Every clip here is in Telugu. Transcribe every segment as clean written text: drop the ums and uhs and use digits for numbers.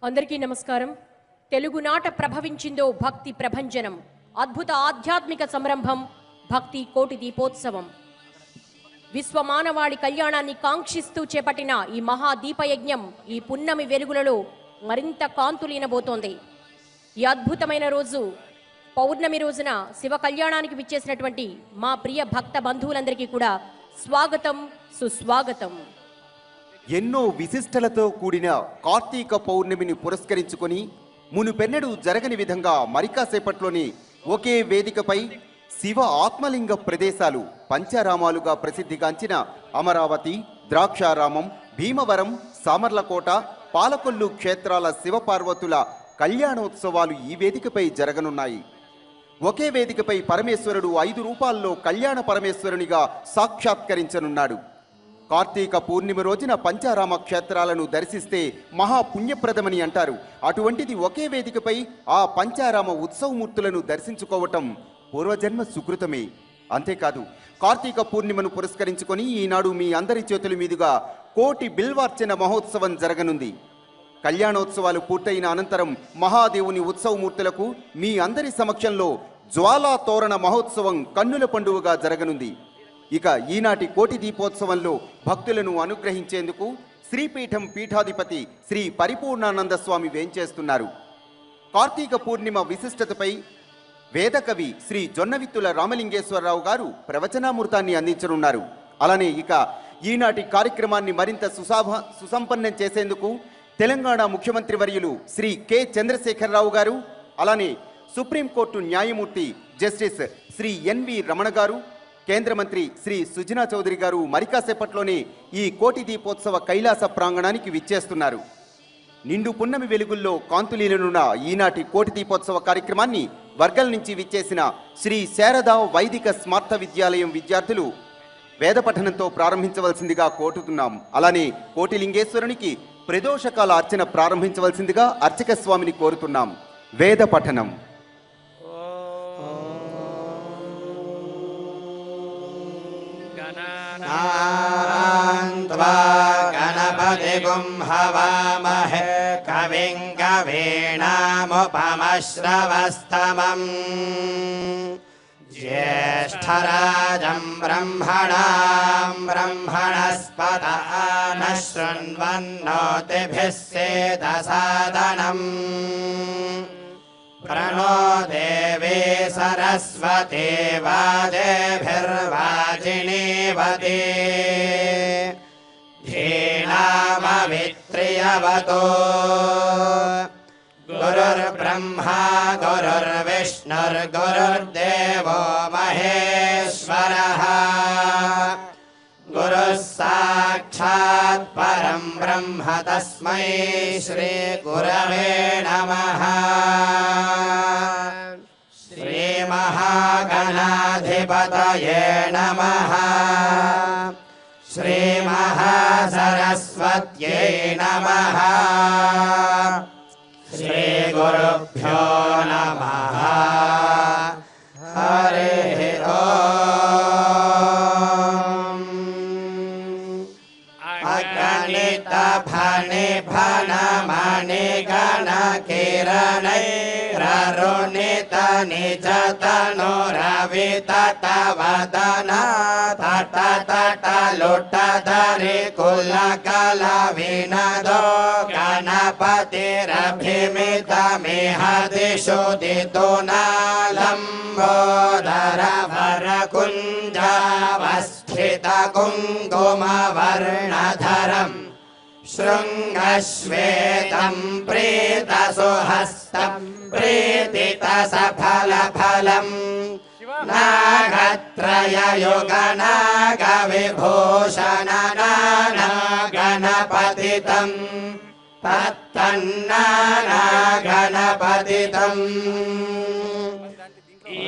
అందరికీ నమస్కారం. తెలుగునాట ప్రభవించిందో భక్తి ప్రభంజనం, అద్భుత ఆధ్యాత్మిక సంరంభం భక్తి కోటి దీపోత్సవం. విశ్వమానవాళి కళ్యాణాన్ని కాంక్షిస్తూ చేపట్టిన ఈ మహాదీపయజ్ఞం ఈ పున్నమి వెలుగులలో మరింత కాంతులీనబోతోంది. ఈ అద్భుతమైన రోజు పౌర్ణమి రోజున శివ కళ్యాణానికి విచ్చేసినటువంటి మా ప్రియ భక్త బంధువులందరికీ కూడా స్వాగతం, సుస్వాగతం. ఎన్నో విశిష్టలతో కూడిన కార్తీక పౌర్ణమిని పురస్కరించుకొని మునుపెన్నడూ జరగని విధంగా మరికాసేపట్లోని ఒకే వేదికపై శివ ఆత్మలింగ ప్రదేశాలు పంచారామాలుగా ప్రసిద్ధిగాంచిన అమరావతి, ద్రాక్షారామం, భీమవరం, సామర్లకోట, పాలకొల్లు క్షేత్రాల శివపార్వతుల కళ్యాణోత్సవాలు ఈ వేదికపై జరగనున్నాయి. ఒకే వేదికపై పరమేశ్వరుడు 5 రూపాల్లో కళ్యాణ పరమేశ్వరునిగా సాక్షాత్కరించనున్నాడు. కార్తీక పూర్ణిమ రోజున పంచారామ క్షేత్రాలను దర్శిస్తే మహాపుణ్యప్రదమని అంటారు. అటువంటిది ఒకే వేదికపై ఆ పంచారామ ఉత్సవమూర్తులను దర్శించుకోవటం పూర్వజన్మ సుకృతమే. అంతేకాదు, కార్తీక పూర్ణిమను పురస్కరించుకొని ఈనాడు మీ అందరి చేతుల మీదుగా కోటి బిల్వార్చన మహోత్సవం జరగనుంది. కళ్యాణోత్సవాలు పూర్తయిన అనంతరం మహాదేవుని ఉత్సవమూర్తులకు మీ అందరి సమక్షంలో జ్వాలా తోరణ మహోత్సవం కన్నుల పండువగా జరగనుంది. ఇక ఈనాటి కోటి దీపోత్సవంలో భక్తులను అనుగ్రహించేందుకు శ్రీపీఠం పీఠాధిపతి శ్రీ పరిపూర్ణానంద స్వామి వేంచేస్తున్నారు. కార్తీక పూర్ణిమ విశిష్టతపై వేదకవి శ్రీ జొన్నవిత్తుల రామలింగేశ్వరరావు గారు ప్రవచనామృతాన్ని అందించనున్నారు. అలానే ఇక ఈనాటి కార్యక్రమాన్ని మరింత సుసంపన్నం చేసేందుకు తెలంగాణ ముఖ్యమంత్రి వర్యులు శ్రీ కె చంద్రశేఖరరావు గారు, అలానే సుప్రీంకోర్టు న్యాయమూర్తి జస్టిస్ శ్రీ ఎన్వి రమణ గారు, కేంద్ర మంత్రి శ్రీ సుజనా చౌదరి గారు మరికాసేపట్లోనే ఈ కోటి దీపోత్సవ కైలాస ప్రాంగణానికి విచ్చేస్తున్నారు. నిండు పున్నమి వెలుగుల్లో కాంతులీలనున్న ఈనాటి కోటి దీపోత్సవ కార్యక్రమాన్ని వర్గల్ నుంచి విచ్చేసిన శ్రీ శారదా వైదిక స్మార్త విద్యాలయం విద్యార్థులు వేద పఠనంతో ప్రారంభించవలసిందిగా కోరుతున్నాం. అలానే కోటిలింగేశ్వరునికి ప్రదోషకాల అర్చన ప్రారంభించవలసిందిగా అర్చక స్వామిని కోరుతున్నాం. వేద పఠనం. గణపతిగుం హవామహే కవిం కవీనాముపమశ్రవస్తమం జ్యేష్ఠరాజం బ్రహ్మణాం బ్రహ్మణస్పత నః శృణ్వన్నోతిభిः సేదసాదనం ప్రణో దేవీ సరస్వతి వాజేభిర్వాజినీవతి ధీనామవిత్రియవతో గురుర్బ్రహ్మా గురుర్విష్ణుర్గురుర్దేవో మహేశ్వరః గురుః సాక్షాత్ పరం బ్రహ్మ తస్మై శ్రీ గురవే నమః. శ్రీ మహాగణాధిపతయే నమః. శ్రీ మహాసరస్వత్యై నమః. శ్రీ గురుభ్యో నమః. హరి ఓం. అగణిత ఫణి ఫణమణి గణ కిరణైరరుణిత నిజతను రవిత వదన తట తట లుటధరి కుల కల వినదో గణపతిరభిమితమిహ దిశు దితునాలంబోదర వరకుంజావస్థిత కుంకుమవర్ణధరం శృంగశ్వేతం ప్రీతసుహస్తం ప్రీతితసఫలఫలం నాగత్రయయుగనాగవిభూషణ నానాగణపతితం తత్తన్నానాగణపతితం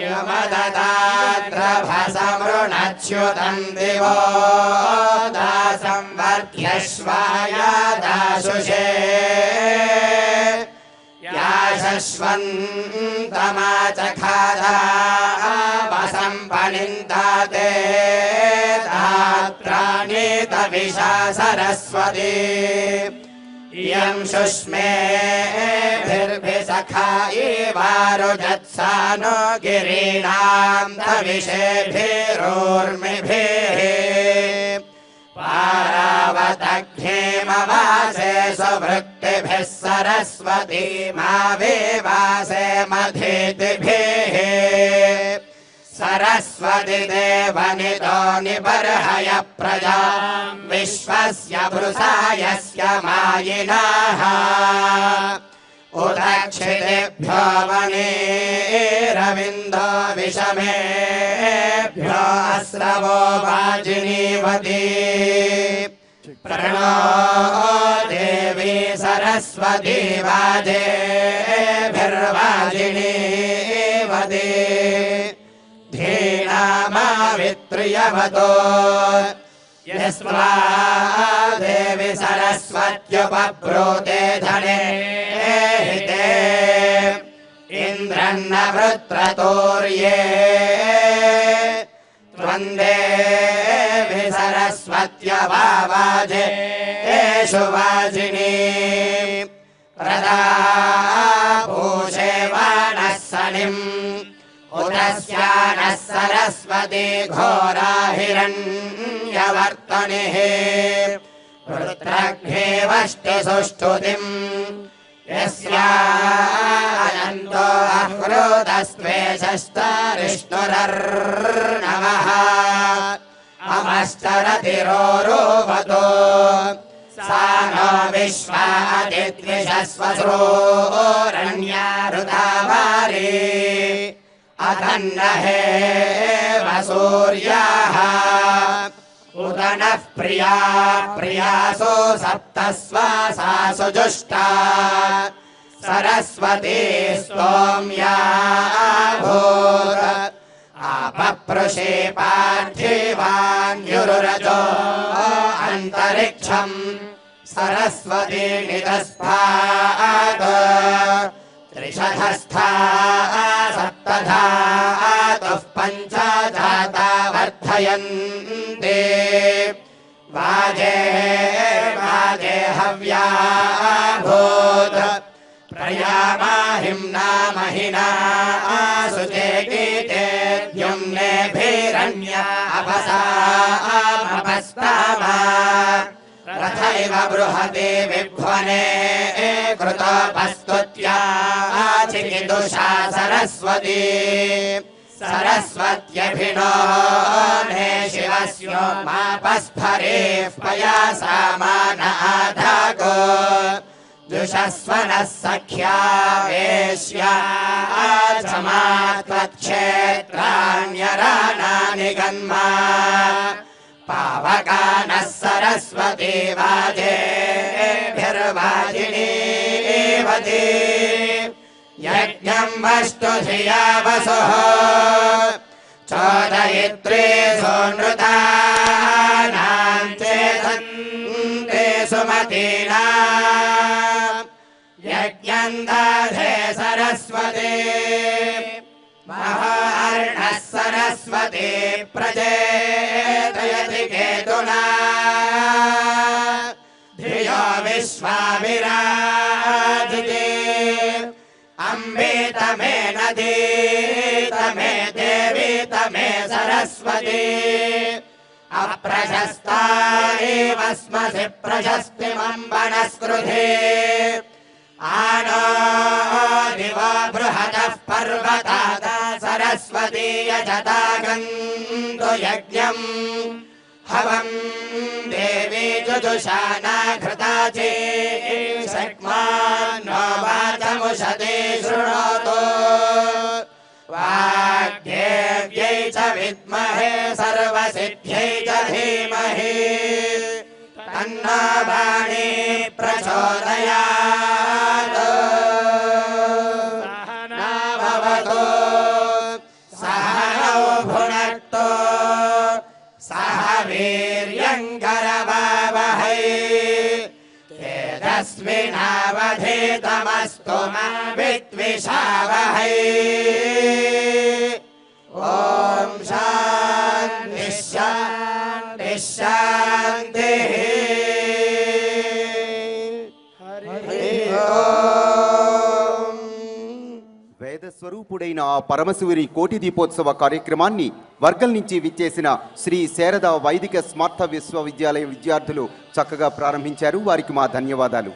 యమదదాద్రభసమృణచ్యుతం దివో దాసం వర్ధ్యశ్వాయాదాశుషే యాశశ్వంతమాచఖాదా వసం పణింతాతే దాత్రాణీత విశా సరస్వతి इयं शुष्मेभिर्भिसखा इवारुजत्सानो गिरीणां तविषेभिरोर्मिभिः पारावतघ्नेमवासे सुवृत्तिभिः सरस्वती मावेवासे मधेतिभिः सरस्वती देवनितो निबर्हय प्रजा विश्वस्य वृषायस्य मायिनाः उदक्षितेभ्यो वनेरविन्दो विषमेभ्यो अस्रवो वाजिनीवती प्रणो देवी सरस्वती वाजेभिर्वाजिनीवती धीनामावित्र्यवतो यस्वा देवी सरस्वत्युपब्रूते धने हिते इन्द्रन्न वृत्रतोर्ये त्वन्देवि सरस्वत्यवाजे एषु वाजिनी प्रदापूषे वानः सनिम् उदस्यानः सरस्वती घोरा हिरण्यवर्तनिः वृत्रघ्ने वष्टि सुष्ठुतिम् यस्यानन्तो अह्रोदस्त्वेषस्तरिष्णुरर्णवः अमश्चरतिरोरोवतो सा नो विश्वादिद्विषस्वसोरण्यारुदावारी अतन्नहे वसूर्याः उत नः प्रिया प्रियासो सप्तस्वासासु जुष्टा सरस्वती स्तोम्या भूत् आपप्रुषे पार्थिवान्युरुरजो अन्तरिक्षम् सरस्वती निदस्फात् त्रिशतस्था सप्तधातुः पञ्च जाता वर्धयन्ते वाजे वाजे हव्या भूत् प्रयामाहिम्ना महिना सुचे गीते द्युम्नेभिरन्या अपसामपस्तामा रथैव बृहते विभ्वने कृतोपस्तुत्या चिकिदुषा सरस्वती सरस्वत्यभिनो ने शिवस्यो मापस्फरेः पयासा मान आधागो जुषस्वनः सख्या वेश्या समात्वत्क्षेत्राण्यराणानि गन्मा पावकानः सरस्वती वाजेभिर्वाजिनीवती यज्ञम् वस्तु धिया वसुः चोदयित्रे सोनृतानां चेतन्ते सुमतीना यज्ञम् दधे सरस्वती महार्णः सरस्वती प्रजेतयति केतुना धियो विश्वाविराजिते अम्बे तमे नदी तमे देवी तमे सरस्वती अप्रशस्ता एव स्मसि प्रशस्तिमम्बनस्कृते आनो दिवो बृहतः पर्वतादा सरस्वती यजता गन्तु यज्ञम् हवम् देवी जुजुषाना घृता चेषक्मान्नो वाचमुषते शृणोतु वाग्देव्यै च विद्महे सर्वसिद्ध्यै च धीमहि तन्नो वाणी प्रचोदयात् सहनाववतु सहनौ भुनक्तु सह वीर्यङ्करवावहै तेजस्विनावधीतमस्तु मा विद्विषावहै ॐ शान्तिः शान्तिः शान्तिः స్వరూపుడైన ఆ పరమశివుని కోటి దీపోత్సవ కార్యక్రమాన్ని వర్గల్ నుంచి విచ్చేసిన శ్రీ శారద వైదిక స్మార్త విశ్వవిద్యాలయ విద్యార్థులు చక్కగా ప్రారంభించారు. వారికి మా ధన్యవాదాలు.